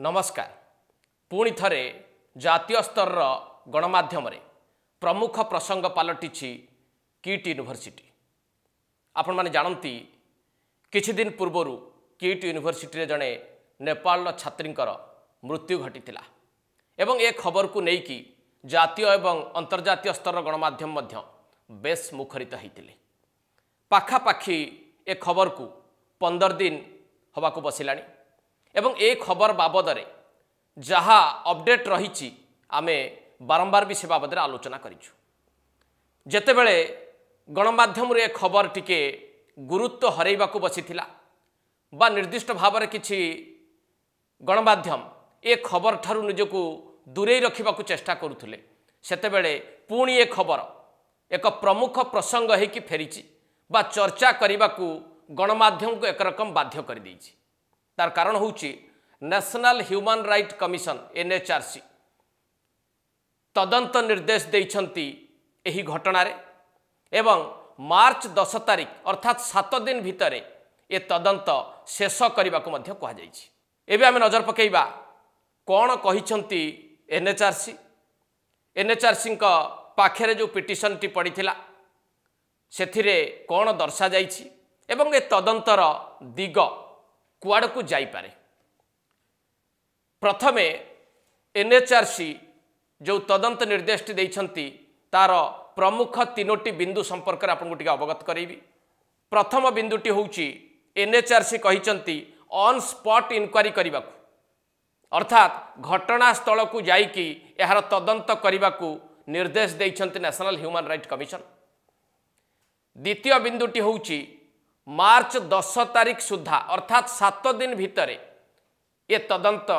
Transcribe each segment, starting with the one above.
नमस्कार पुणी थरे जातीय स्तर गणमाध्यम प्रमुख प्रसंग पलटि किट यूनिवर्सिटी आपण माने जानती किछि दिन पूर्वर किट यूनिवर्सिटी जड़े नेपाल छात्रींकर मृत्यु घटी एवं ए खबर को लेकिन जातीय एवं अंतर्जातीय स्तर गणमाध्यम मध्य बेस मुखरित होते पाखापाखि ए खबर को 15 दिन हवाको बसिलानी एवं ए खबर बाबद जहाँ अपडेट रही आमे बारंबार भी से बाबद आलोचना करिछु जेतेबेले गणमाध्यम रे खबर टिके गुरुत्व हरैबा को बसिथिला बा निर्दिष्ट भाव में किछि गणमाध्यम ए खबर ठारू निजको दूरे रखा चेष्टा करुले सेतेबेले पुणी ए खबर एक प्रमुख प्रसंग होइकि फेरिछि बा चर्चा करने को गणमाध्यम को एक रकम बाध्य कर देइछि। तार कारण होउछि national human right commission NHRC तदंत निर्देश देइछंती एही घटनारे एवं मार्च 10 तारिख अर्थात 7 दिन भितर ए तदंत शेष करने को मध्य कहा जाइछि। एबे आमे नजर पकेइबा कोन कहिछंती NHRC का पाखरे जो पिटिशन टी पड़ीथिला सेथिरे कोन दर्शा जाइछि एवं ए तदंतर दिग कुआड़ को जाई पारे। प्रथमे NHRC जो तदंत निर्देश देइछंती तार प्रमुख तीनोटी बिंदु संपर्क रे आपन गुटिका अवगत करेबी। प्रथम बिंदुटी होउची NHRC कहिछंती ऑन स्पॉट इंक्वारी करिबाकू अर्थात घटनास्थल को जाइकी एहार तदंत करिबाकू निर्देश देइछंती नेशनल ह्यूमन राइट कमिशन। द्वितीय बिंदुटी होउची मार्च 10 तारिख सुधा अर्थात 7 दिन भितर ये तदंत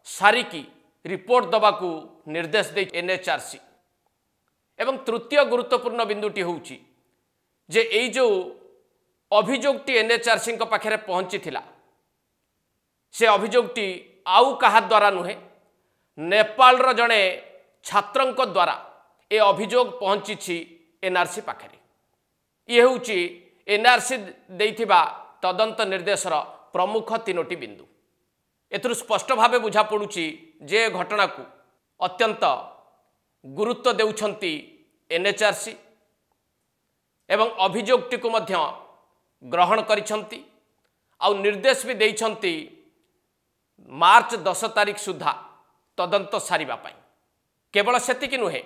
सारिकी रिपोर्ट दबाकू निर्देश दे NHRC। एवं तृतीय गुरुत्वपूर्ण बिंदुटी होउची जे एई जो अभियोगटी NHRC को पाखरे पहुंची थिला से अभियोगटी आउ कहा द्वारा नुहे नेपाल रो जणे छात्रंक द्वारा ए अभियोग पहुंची NRC पाखरे। ये होउची NRC देइथिबा तदंत निर्देशर प्रमुख तीनोटी बिंदु। एथुर स्पष्ट भाव बुझा पड़ुची जे घटना को अत्यंत गुरुत्व देउछंती NHRC एवं अभियोगटी को मध्य ग्रहण करिछंती आउ निर्देश भी देइछंती मार्च 10 तारिख सुधा तदंत सारिबा पाई। केवल सेतिकी नुहे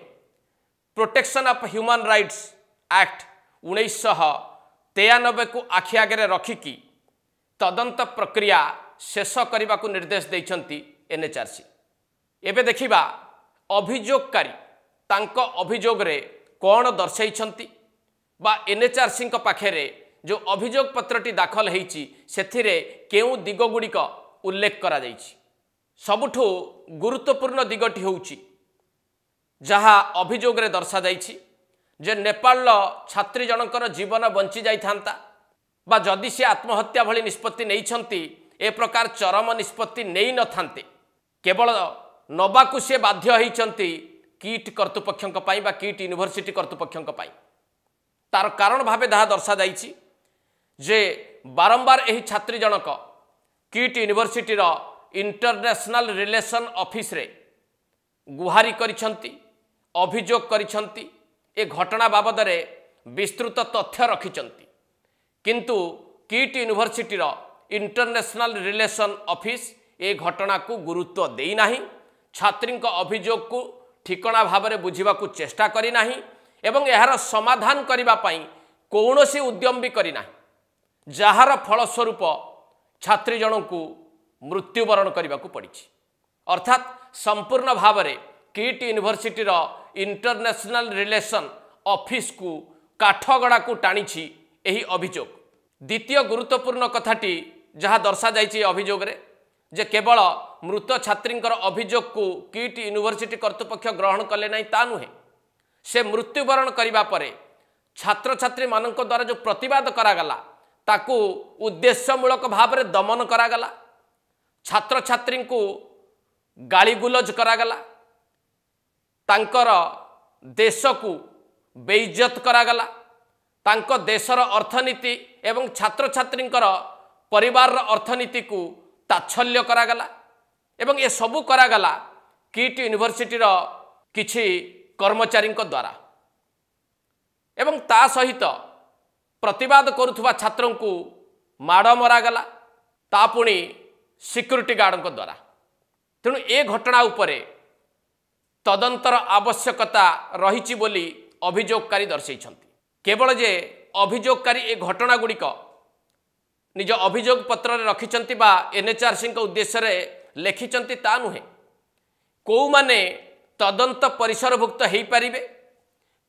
protection of human rights act 1993 को आखि आगे रखिकी तदंत प्रक्रिया शेष करने को निर्देश देइछंती NHRC। एबे देखिबा अभियोगकारी तांको अभियोग रे कोन दर्शाइछंती बा NHRC को पाखरे जो अभियोग पत्रटी दाखल हेइची सेथिरे केउ दिग गुड़िक उल्लेख करा जाइछि। सबुठु गुरुत्वपूर्ण दिगटी होउची जहा अभियोग रे दर्शा जाइछि जे नेपाल छात्री जनकर जीवन बंची जाई थांता बा जदि से आत्महत्या भली निष्पत्ति नहीं ए प्रकार चरम निष्पत्ति नहीं न थांते केवल नबाकू से बाध्य होइछंती किट कर्तृपक्षों पाई बा किट यूनिवर्सिटी कर्तृपक्षों पाई। तार कारण भावे दाहा दर्शा जाइछि जे बारंबार एही छात्री जनक किट यूनिवर्सिटी रो इंटरनेशनल रिलेशन ऑफिस रे गुहारी करिछंती अभियोग करिछंती ए घटना बाबद रे विस्तृत तथ्य रखिछंती किंतु किट यूनिवर्सिटी रो इंटरनेशनल रिलेशन ऑफिस ए घटना को गुरुत्व देई नाही छात्री को अभियोग को ठिकणा भाव में बुझा को चेष्टा करी नाही एवं एहार समाधान करिबा पाई कौनसी उद्यम भी करी नाही जहार फलस्वरूप छात्री जन को मृत्युवरण करने को पड़ी। अर्थात संपूर्ण भाव में किट यूनिवर्सिटी रो इंटरनेशनल रिलेशन ऑफिस को काठगड़ा को टाणी एही अभियोग। द्वितीय गुरुत्वपूर्ण कथाटी जहाँ दर्शा जाइए अभियोग रे जे केवल मृत छात्री अभियोग को किट यूनिवर्सिटी कर्तृपक्ष ग्रहण कले नहीं ता नुहे से मृत्युवरण करने पर छात्र छात्री मान द्वारा जो प्रतिवाद करागला ताकू उद्देश्यमूलक भाव में दमन करागला छात्र छात्री को गालीगुलज करागला तांकर देश को बेइज्जत करागला तांको देशर अर्थनीति एवं छात्र छात्री परिवार अर्थनीति को ताच्छल्य करागला एवं ये सबू करागला किट यूनिवर्सिटीर किछि कर्मचारी द्वारा एवं ता सहित प्रतिवाद करुवा छात्रों को माड़ मरागला ता पुणी सिक्यूरीटी गार्ड द्वारा। तेणु ए घटना उपरे तदंतर आवश्यकता रही बोली अभियोगकारी दर्शाइछन्ति। केवल जे अभियोगकारी ए घटना गुड़िक निज अभियोग पत्र रखिछन्ति बा एनएचआरसी उद्देश्य रे लिखिछन्ति ता नुहे। कौ माने तदंत परिसरभुक्त हो पारिबे,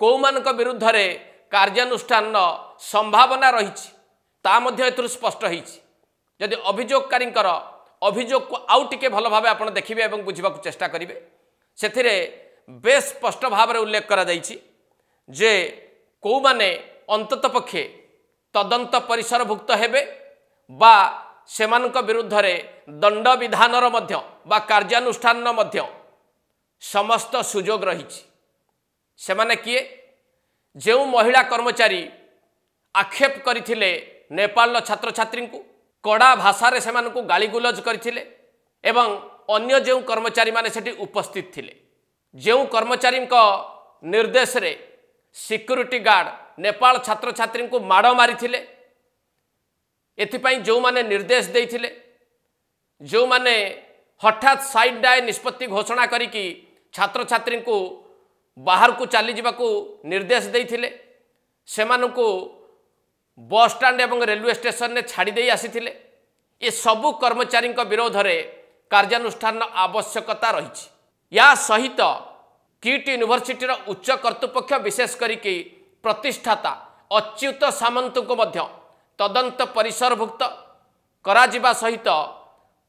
कौ मानक विरुद्ध रे कार्यानुष्ठान संभावना रही ता मध्य एथुरु स्पष्ट होईछि। यदि अभियोगकारी अभियोग को आउ टिके भल भाव आप देखिए एवं बुझाक चेष्टा करेंगे से बेस स्पष्ट भाव में उल्लेख करा जाइछि जे कौ माने अंतत पक्षे तदंत परिसरभुक्त हेबे बा सेमानक विरुद्ध रे दंड विधानर मध्य बा कार्यानुष्ठान मध्य समस्त सुजोग रही। सेमाने किए जो महिला कर्मचारी आक्षेप करथिले नेपाल छात्र छात्री को कड़ा भाषा से गाली गुलज करथिले एवं अन्य जो कर्मचारी माने सेठी उपस्थित थिले, जो कर्मचारी निर्देश रे सिक्यूरीटी गार्ड नेपाल छात्र छात्री को माड़ मारी थिले, एथिपाई जो माने निर्देश देइथिले, जो माने हठात साइड डाय निष्पत्ति घोषणा करिकी छात्र छात्री को बाहर को चली जावाकू निर्देश देइथिले, सेमानकू बस स्टैंड एवं रेलवे स्टेशन ने छाड़ी दे आसीथिले। ये सबु कर्मचारी विरोध में कार्यानुष्ठान आवश्यकता रही। या सहित किट यूनिवर्सिटीर उच्च कर्तृपक्ष विशेष करिकी प्रतिष्ठाता अच्युत सामंत को मध्य तदंत परिसरभुक्त करा जिबा सहित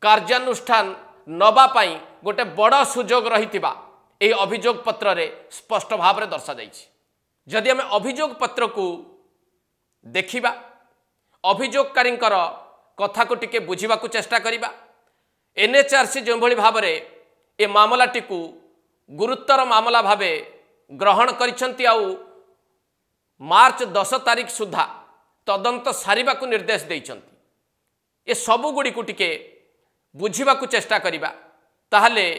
कार्यानुष्ठान नबा पाई गोटे बड़ सुजोग रहितिबा एही अभियोग पत्र रे स्पष्ट भाव में दर्शा जाइछि। जदि आम अभियोग पत्र को देखिबा, अभियोगकारी कथा को टिके बुझा चेष्टा करिबा, एनएचआरसी जो भली भाव में ए मामलाटी को गुरुतर मामला भावे ग्रहण करिसंती आउ मार्च 10 तारिख सुधा तदंत सारिबा को निर्देश देइसंती। ए सबु गुडी को टिके बुझिबा को चेष्टा करिबा, ताहले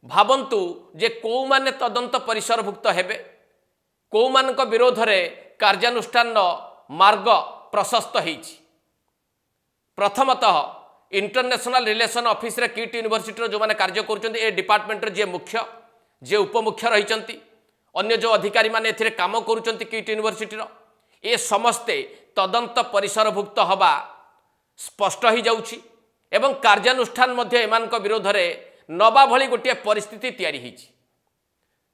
भाबंतु जे कौ माने तदंत परिसरभुक्त हेबे, कौ मानक विरोध रे कार्यानुष्ठान मार्ग प्रशस्त होईछि। प्रथमतः इंटरनेशनल रिलेशन ऑफिस रे किट यूनिवर्सिटी जो माने कार्य करुचंती ए डिपार्टमेंट रे जे मुख्य जे उपमुख्य रहिचंती, अन्य जो अधिकारी माने एथिरे काम करुचंती किट यूनिवर्सिटी रो, ए समस्ते तदंत परिसरभुक्त हवा स्पष्ट हो जाउछि एवं कार्यानुष्ठान मध्य एमानक विरोध रे नबा भली गोटे परिस्थिति तैयारी होईछि।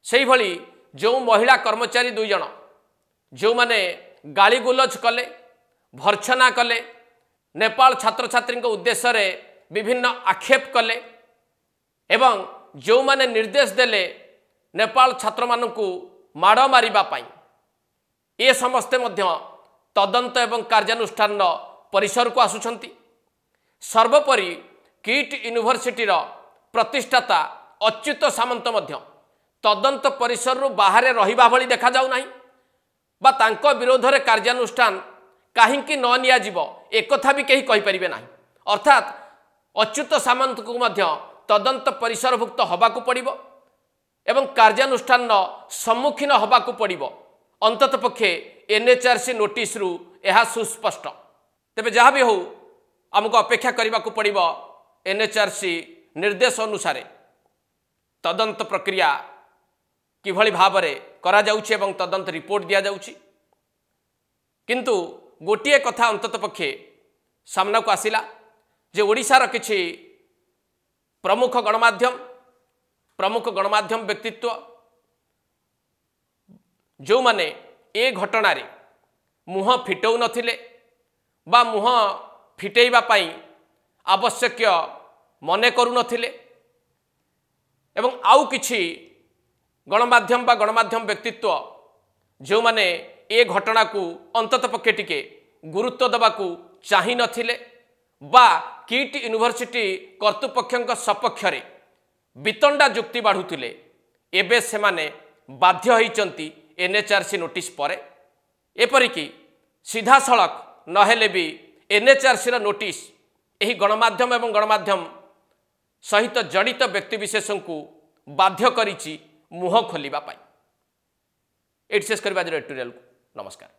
सेही भली जो महिला कर्मचारी दुई जण जो माने गाली गुलज कले, भर्छना कले, नेपाल छात्र छात्री उद्देश्य रे विभिन्न आक्षेप कले एवं जो माने निर्देश देले नेपाल छात्र मानकू माड़ मारिबा पाई, ए समस्ते मध्य तदंत एवं कार्यानुष्ठान परिसर को आसुछंती। सर्वोपरि किट यूनिवर्सिटीर प्रतिष्ठाता अच्युत सामंत मध्य तदंत परिसर रु बाहर रहिबा भली देखा जाउ नाही बा तांको विरोध रे कार्यानुष्ठान काहींकी न निया जीव एक कथा भी कहीं कहि परिबे नाही। अर्थात अच्युत सामंत को मध्य तदंत परिसरभुक्त हबाकू पड़िबो एवं कार्यानुष्ठान सम्मुखीन हबाकू पड़िबो। अंतत पक्षे एनएचआरसी नोटिस रु एहा सुस्पष्ट। तेबे जहाँ भी हो आमको अपेक्षा करने पड़िबो एनएचआरसी निर्देश अनुसार तदंत प्रक्रिया किभली भाव में करा जाउछि एवं तदंत रिपोर्ट दिया जाउछि। किंतु गोटिए कथा अंतत पक्षे सामना को आसिला जे ओडिशार किछि प्रमुख गणमाध्यम व्यक्तित्व जो माने ए घटना रे मुह फिटौ नथिले बा मुह फिटेइबा पाई आवश्यक मने करू नथिले एवं आउ किछि गणमाध्यम बा गणमाध्यम व्यक्तित्व जो माने ए घटना को अंतत पक्षे टिके गुरुत्व देवाकू चाहि नथिले बा किट यूनिवर्सिटी कर्तृपक्षों सपक्ष रे वितंडा जुक्ति बाढ़ुतिले, एबे सेमाने बाध्य होइचंती एनएचआरसी नोटिस परे। एपरिकी सीधा सड़क नहेले भी एनएचआरसी रा नोटिस एही गणमाध्यम एवं गणमाध्यम सहित जड़ित व्यक्तिविशेष को बाध्य करिछि मुह खोलिबा पाई। एट शेष करबा एडिटोरियल को नमस्कार।